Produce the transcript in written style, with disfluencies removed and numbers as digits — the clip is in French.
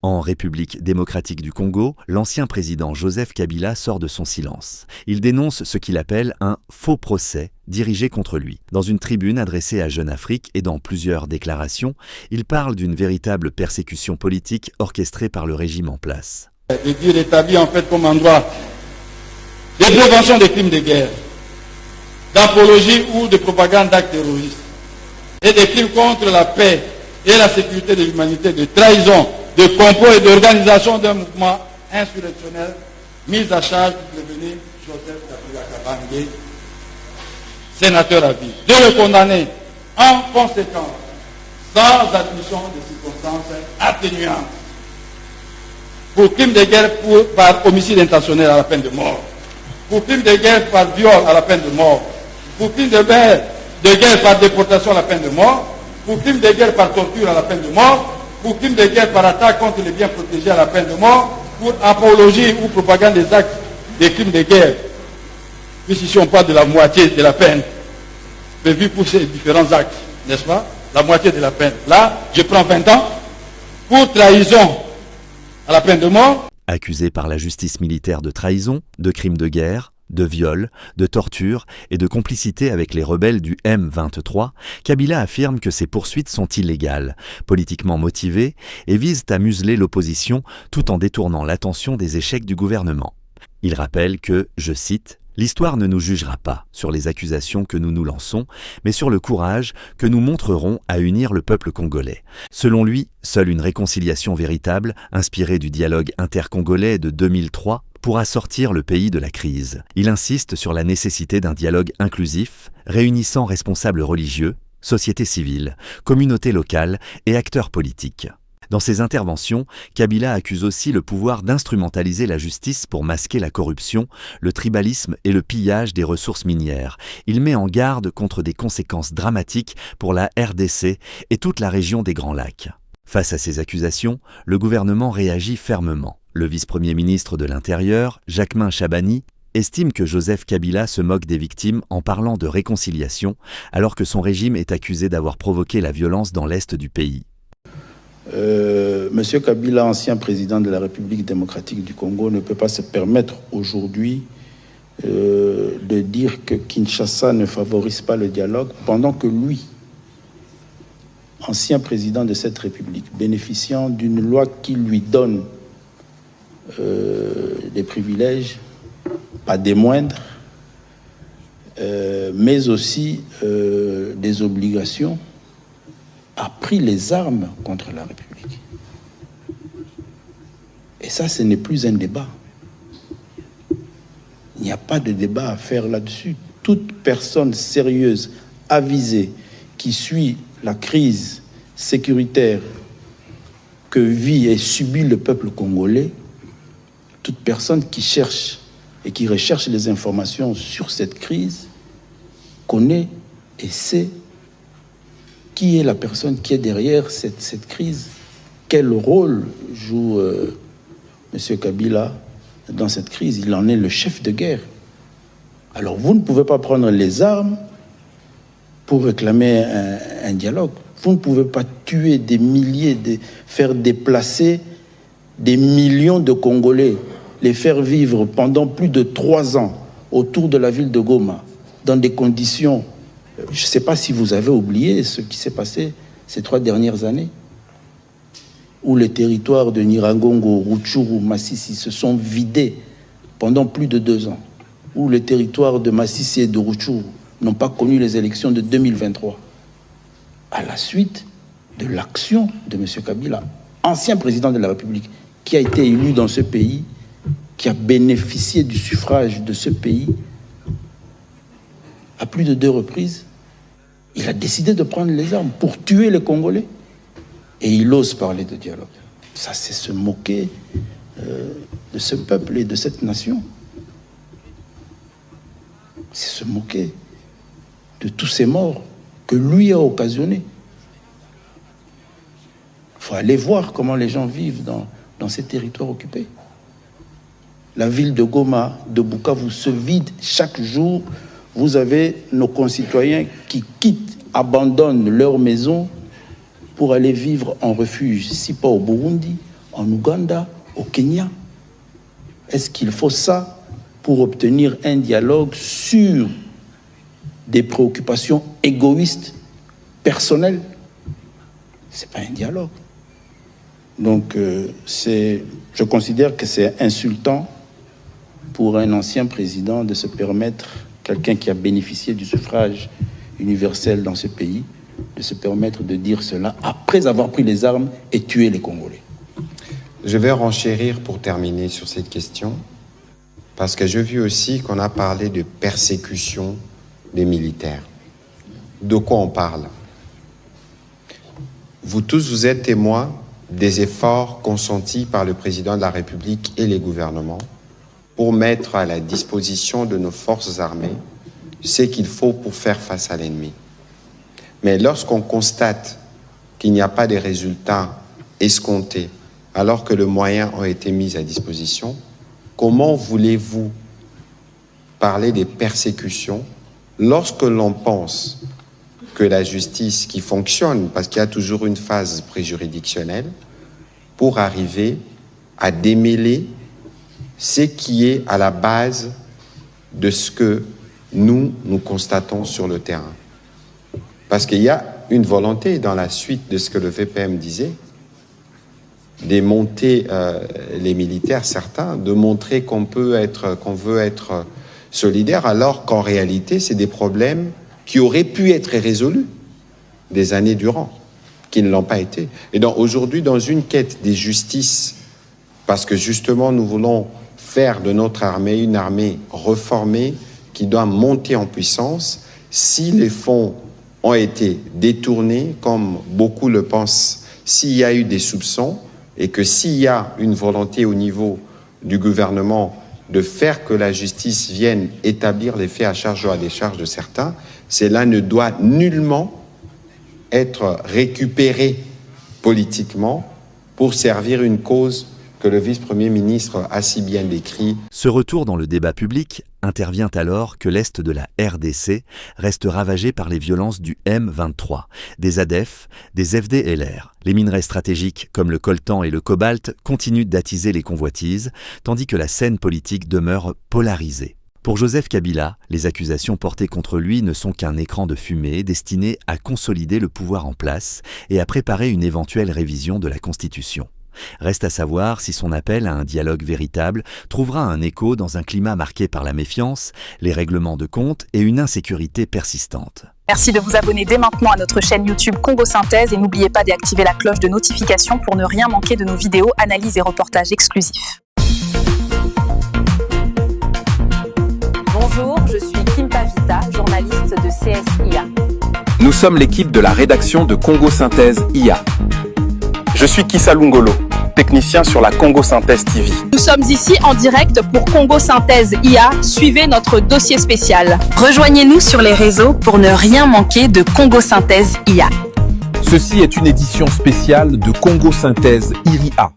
En République démocratique du Congo, l'ancien président Joseph Kabila sort de son silence. Il dénonce ce qu'il appelle un « faux procès » dirigé contre lui. Dans une tribune adressée à Jeune Afrique et dans plusieurs déclarations, il parle d'une véritable persécution politique orchestrée par le régime en place. De dire établi en fait comme endroit de prévention des crimes de guerre, d'apologie ou de propagande d'actes terroristes et des crimes contre la paix et la sécurité de l'humanité, de trahison, de complot et d'organisation d'un mouvement insurrectionnel mis à charge du devenu Joseph Kabila Kabange, sénateur à vie. De le condamner en conséquence, sans admission de circonstances atténuantes, pour crime de guerre par homicide intentionnel à la peine de mort, pour crime de guerre par viol à la peine de mort, pour crime de guerre par déportation à la peine de mort, pour crime de guerre par torture à la peine de mort, pour crime de guerre par attaque contre les biens protégés à la peine de mort, pour apologie ou propagande des actes des crimes de guerre. Puis si on parle de la moitié de la peine prévue pour ces différents actes, n'est-ce pas? La moitié de la peine. Là, je prends 20 ans pour trahison à la peine de mort. Accusé par la justice militaire de trahison, de crimes de guerre, de viol, de torture et de complicité avec les rebelles du M23, Kabila affirme que ces poursuites sont illégales, politiquement motivées et visent à museler l'opposition tout en détournant l'attention des échecs du gouvernement. Il rappelle que, je cite, « L'histoire ne nous jugera pas sur les accusations que nous nous lançons, mais sur le courage que nous montrerons à unir le peuple congolais. » Selon lui, seule une réconciliation véritable, inspirée du dialogue intercongolais de 2003, pourra sortir le pays de la crise. Il insiste sur la nécessité d'un dialogue inclusif, réunissant responsables religieux, société civile, communautés locales et acteurs politiques. Dans ses interventions, Kabila accuse aussi le pouvoir d'instrumentaliser la justice pour masquer la corruption, le tribalisme et le pillage des ressources minières. Il met en garde contre des conséquences dramatiques pour la RDC et toute la région des Grands Lacs. Face à ces accusations, le gouvernement réagit fermement. Le vice-premier ministre de l'Intérieur, Jacquemain Chabani, estime que Joseph Kabila se moque des victimes en parlant de réconciliation, alors que son régime est accusé d'avoir provoqué la violence dans l'est du pays. Monsieur Kabila, ancien président de la République démocratique du Congo, ne peut pas se permettre aujourd'hui de dire que Kinshasa ne favorise pas le dialogue, pendant que lui, ancien président de cette République, bénéficiant d'une loi qui lui donne des privilèges, pas des moindres, mais aussi des obligations, a pris les armes contre la République. Et ça, ce n'est plus un débat. Il n'y a pas de débat à faire là-dessus. Toute personne sérieuse, avisée, qui suit la crise sécuritaire que vit et subit le peuple congolais, toute personne qui cherche et qui recherche les informations sur cette crise connaît et sait qui est la personne qui est derrière cette crise, quel rôle joue M. Kabila dans cette crise. Il en est le chef de guerre. Alors vous ne pouvez pas prendre les armes pour réclamer un dialogue. Vous ne pouvez pas tuer des milliers, faire déplacer des millions de Congolais, les faire vivre pendant plus de 3 ans autour de la ville de Goma, dans des conditions... Je ne sais pas si vous avez oublié ce qui s'est passé ces 3 dernières années, où les territoires de Nyiragongo, Rutshuru, Masisi se sont vidés pendant plus de 2 ans, où les territoires de Masisi et de Rutshuru n'ont pas connu les élections de 2023, à la suite de l'action de M. Kabila, ancien président de la République, qui a été élu dans ce pays, qui a bénéficié du suffrage de ce pays à plus de 2 reprises. Il a décidé de prendre les armes pour tuer les Congolais. Et il ose parler de dialogue. Ça, c'est se moquer de ce peuple et de cette nation. C'est se moquer de tous ces morts que lui a occasionnés. Il faut aller voir comment les gens vivent dans ces territoires occupés. La ville de Goma, de Bukavu se vide chaque jour. Vous avez nos concitoyens qui quittent, abandonnent leur maison pour aller vivre en refuge, si pas au Burundi, en Ouganda, au Kenya. Est-ce qu'il faut ça pour obtenir un dialogue sur des préoccupations égoïstes, personnelles? Ce n'est pas un dialogue. Donc, je considère que c'est insultant pour un ancien président de se permettre, quelqu'un qui a bénéficié du suffrage universel dans ce pays, de se permettre de dire cela après avoir pris les armes et tué les Congolais. Je vais renchérir pour terminer sur cette question, parce que j'ai vu aussi qu'on a parlé de persécution des militaires. De quoi on parle? Vous tous, vous êtes témoins des efforts consentis par le président de la République et les gouvernements pour mettre à la disposition de nos forces armées ce qu'il faut pour faire face à l'ennemi. Mais lorsqu'on constate qu'il n'y a pas de résultats escomptés, alors que les moyens ont été mis à disposition, comment voulez-vous parler des persécutions lorsque l'on pense que la justice qui fonctionne, parce qu'il y a toujours une phase préjuridictionnelle, pour arriver à démêler ce qui est à la base de ce que nous constatons sur le terrain. Parce qu'il y a une volonté dans la suite de ce que le VPM disait, de monter les militaires, certains, de montrer qu'on veut être solidaire, alors qu'en réalité, c'est des problèmes qui auraient pu être résolus des années durant, qui ne l'ont pas été. Et donc aujourd'hui, dans une quête des justices, parce que justement nous voulons faire de notre armée une armée reformée qui doit monter en puissance, si les fonds ont été détournés, comme beaucoup le pensent, s'il y a eu des soupçons, et que s'il y a une volonté au niveau du gouvernement de faire que la justice vienne établir les faits à charge ou à décharge de certains, cela ne doit nullement être récupéré politiquement pour servir une cause que le vice-premier ministre a si bien décrit. Ce retour dans le débat public intervient alors que l'Est de la RDC reste ravagé par les violences du M23, des ADF, des FDLR. Les minerais stratégiques comme le coltan et le cobalt continuent d'attiser les convoitises, tandis que la scène politique demeure polarisée. Pour Joseph Kabila, les accusations portées contre lui ne sont qu'un écran de fumée destiné à consolider le pouvoir en place et à préparer une éventuelle révision de la Constitution. Reste à savoir si son appel à un dialogue véritable trouvera un écho dans un climat marqué par la méfiance, les règlements de compte et une insécurité persistante. Merci de vous abonner dès maintenant à notre chaîne YouTube Congo Synthèse et n'oubliez pas d'activer la cloche de notification pour ne rien manquer de nos vidéos, analyses et reportages exclusifs. Bonjour, je suis Kim Pavita, journaliste de CSIA. Nous sommes l'équipe de la rédaction de Congo Synthèse IA. Je suis Kissa Lungolo, technicien sur la Congo Synthèse TV. Nous sommes ici en direct pour Congo Synthèse IA. Suivez notre dossier spécial. Rejoignez-nous sur les réseaux pour ne rien manquer de Congo Synthèse IA. Ceci est une édition spéciale de Congo Synthèse IA.